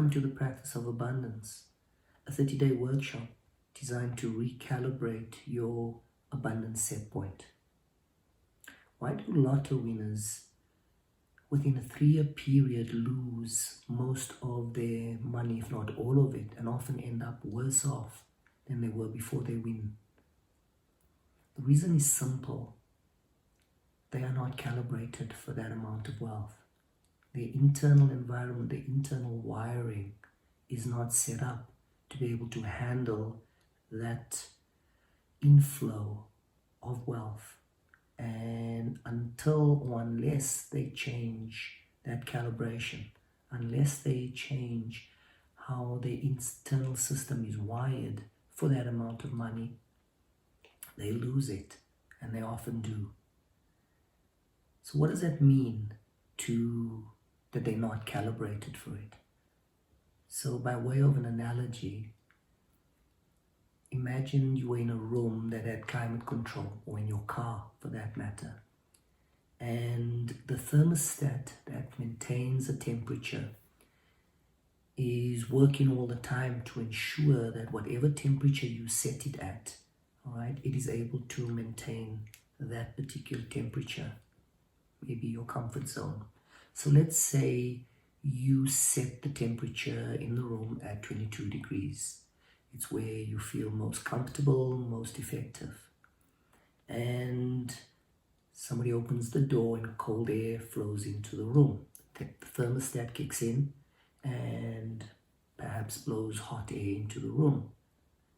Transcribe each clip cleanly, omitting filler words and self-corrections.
Welcome to the Practice of Abundance, a 30-day workshop designed to recalibrate your abundance set point. Why do lotto winners within a 3-year period lose most of their money, if not all of it, and often end up worse off than they were before they win? The reason is simple. They are not calibrated for that amount of wealth. Their internal environment, their internal wiring is not set up to be able to handle that inflow of wealth. And until or unless they change that calibration, unless they change how their internal system is wired for that amount of money, they lose it, and they often do. So what does that mean that they're not calibrated for it? So by way of an analogy, imagine you were in a room that had climate control, or in your car for that matter, and the thermostat that maintains the temperature is working all the time to ensure that whatever temperature you set it at, all right, it is able to maintain that particular temperature, maybe your comfort zone. So let's say you set the temperature in the room at 22 degrees. It's where you feel most comfortable, most effective. And somebody opens the door and cold air flows into the room. The thermostat kicks in and perhaps blows hot air into the room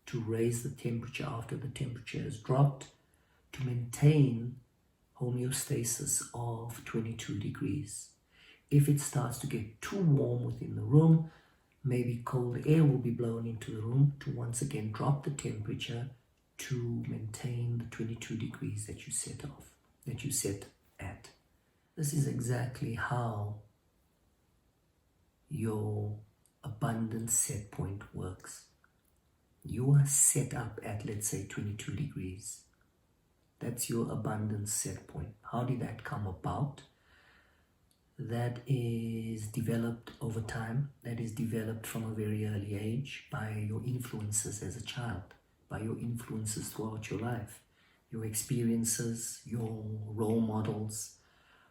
to raise the temperature after the temperature has dropped, to maintain homeostasis of 22 degrees. If it starts to get too warm within the room, maybe cold air will be blown into the room to once again drop the temperature to maintain the 22 degrees that you set at. This is exactly how your abundance set point works. You are set up at, let's say, 22 degrees. That's your abundance set point. How did that come about? That is developed over time. That is developed from a very early age by your influences as a child, by your influences throughout your life, your experiences, your role models,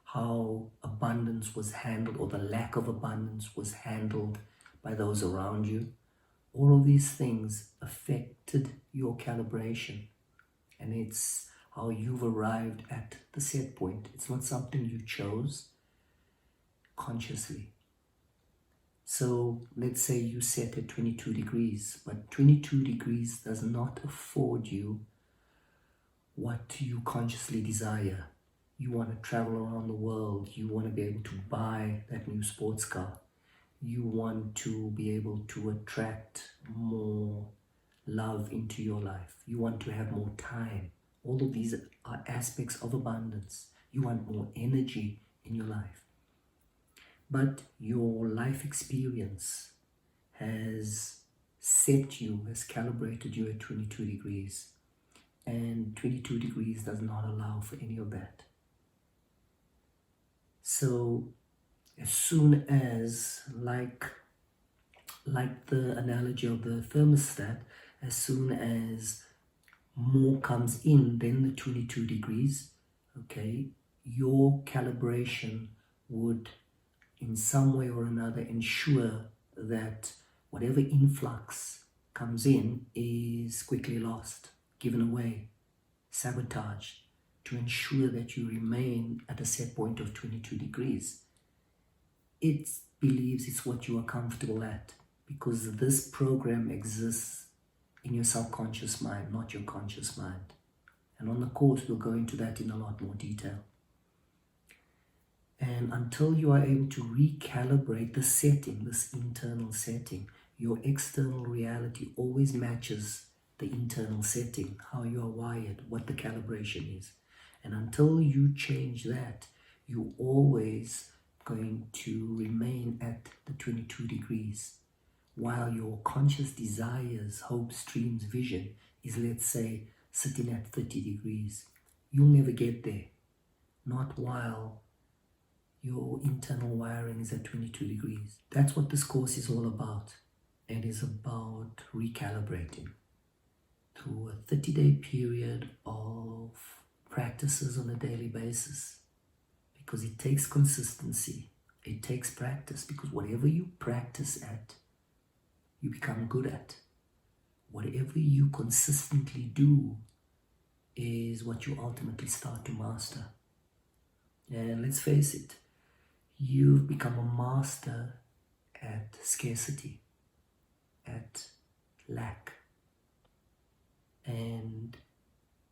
how abundance was handled, or the lack of abundance was handled by those around you. All of these things affected your calibration, and it's how you've arrived at the set point. It's not something you chose consciously. So let's say you set at 22 degrees, but 22 degrees does not afford you what you consciously desire. You want to travel around the world. You want to be able to buy that new sports car. You want to be able to attract more love into your life. You want to have more time. All of these are aspects of abundance. You want more energy in your life. But your life experience has calibrated you at 22 degrees. And 22 degrees does not allow for any of that. So as soon as, like the analogy of the thermostat, as soon as more comes in than the 22 degrees, okay, your calibration would in some way or another ensure that whatever influx comes in is quickly lost, given away, sabotaged, to ensure that you remain at a set point of 22 degrees. It believes it's what you are comfortable at, because this program exists in your subconscious mind, not your conscious mind. And on the course, we'll go into that in a lot more detail. And until you are able to recalibrate the setting, this internal setting, your external reality always matches the internal setting, how you are wired, what the calibration is. And until you change that, you're always going to remain at the 22 degrees. While your conscious desires, hopes, dreams, vision is, let's say, sitting at 30 degrees. You'll never get there. Not while your internal wiring is at 22 degrees. That's what this course is all about. It is about recalibrating through a 30-day period of practices on a daily basis, because it takes consistency, it takes practice, because whatever you practice at, you become good at. Whatever you consistently do is what you ultimately start to master. And let's face it, you've become a master at scarcity, at lack. And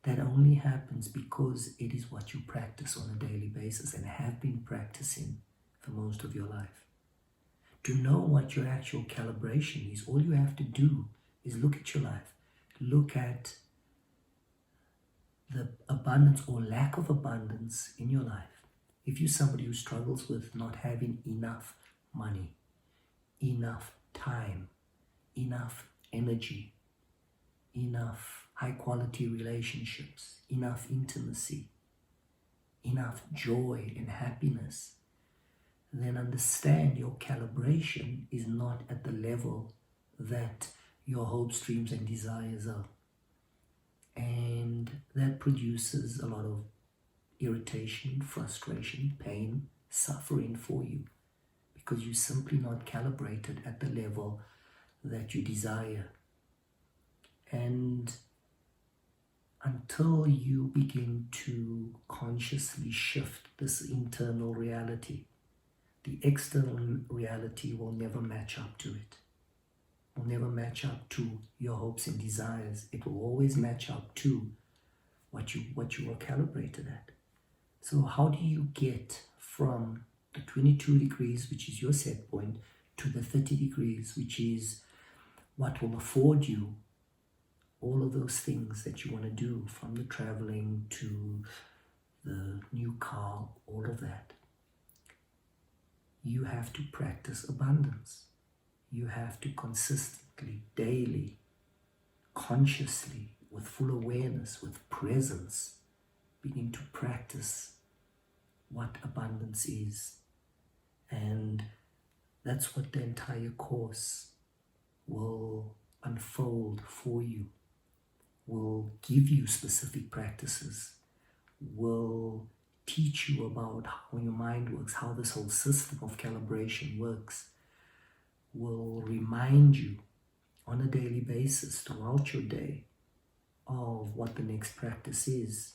that only happens because it is what you practice on a daily basis and have been practicing for most of your life. To know what your actual calibration is, all you have to do is look at your life. Look at the abundance or lack of abundance in your life. If you're somebody who struggles with not having enough money, enough time, enough energy, enough high-quality relationships, enough intimacy, enough joy and happiness, then understand your calibration is not at the level that your hopes, dreams, and desires are. And that produces a lot of irritation, frustration, pain, suffering for you, because you're simply not calibrated at the level that you desire. And until you begin to consciously shift this internal reality, the external reality will never match up to it. Will never match up to your hopes and desires. It will always match up to what you are calibrated at. So how do you get from the 22 degrees, which is your set point, to the 30 degrees, which is what will afford you all of those things that you want to do, from the traveling to the new car, all of that? You have to practice abundance. You have to consistently, daily, consciously, with full awareness, with presence, begin to practice what abundance is. And that's what the entire course will unfold for you, will give you specific practices, will teach you about how your mind works, how this whole system of calibration works, will remind you on a daily basis throughout your day of what the next practice is.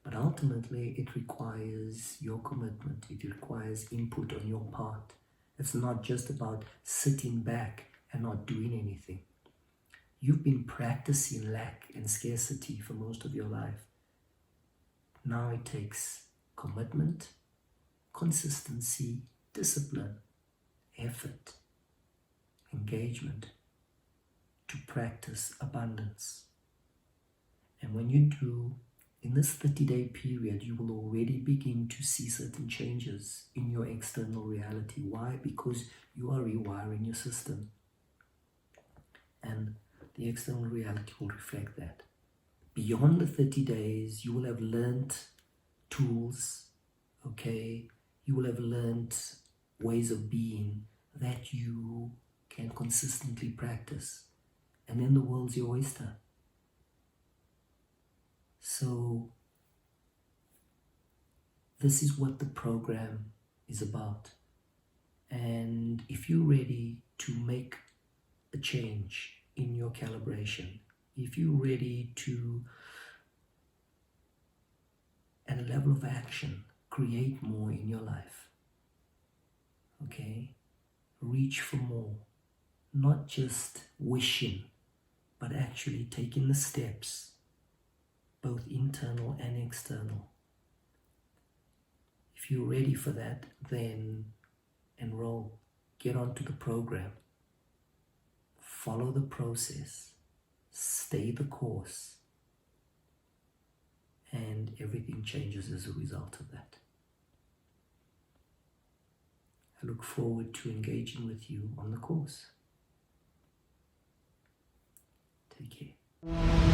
But ultimately, it requires your commitment. It requires input on your part. It's not just about sitting back and not doing anything. You've been practicing lack and scarcity for most of your life. Now it takes commitment, consistency, discipline, effort, engagement to practice abundance. And when you do, in this 30-day period, you will already begin to see certain changes in your external reality. Why? Because you are rewiring your system. And the external reality will reflect that. Beyond the 30 days, you will have learned tools, okay? You will have learned ways of being that you can consistently practice. And then the world's your oyster. So this is what the program is about. And if you're ready to make a change in your calibration, if you're ready to, at a level of action, create more in your life, okay? Reach for more, not just wishing, but actually taking the steps, both internal and external. If you're ready for that, then enroll, get onto the program, follow the process, stay the course, and everything changes as a result of that. I look forward to engaging with you on the course. Take care.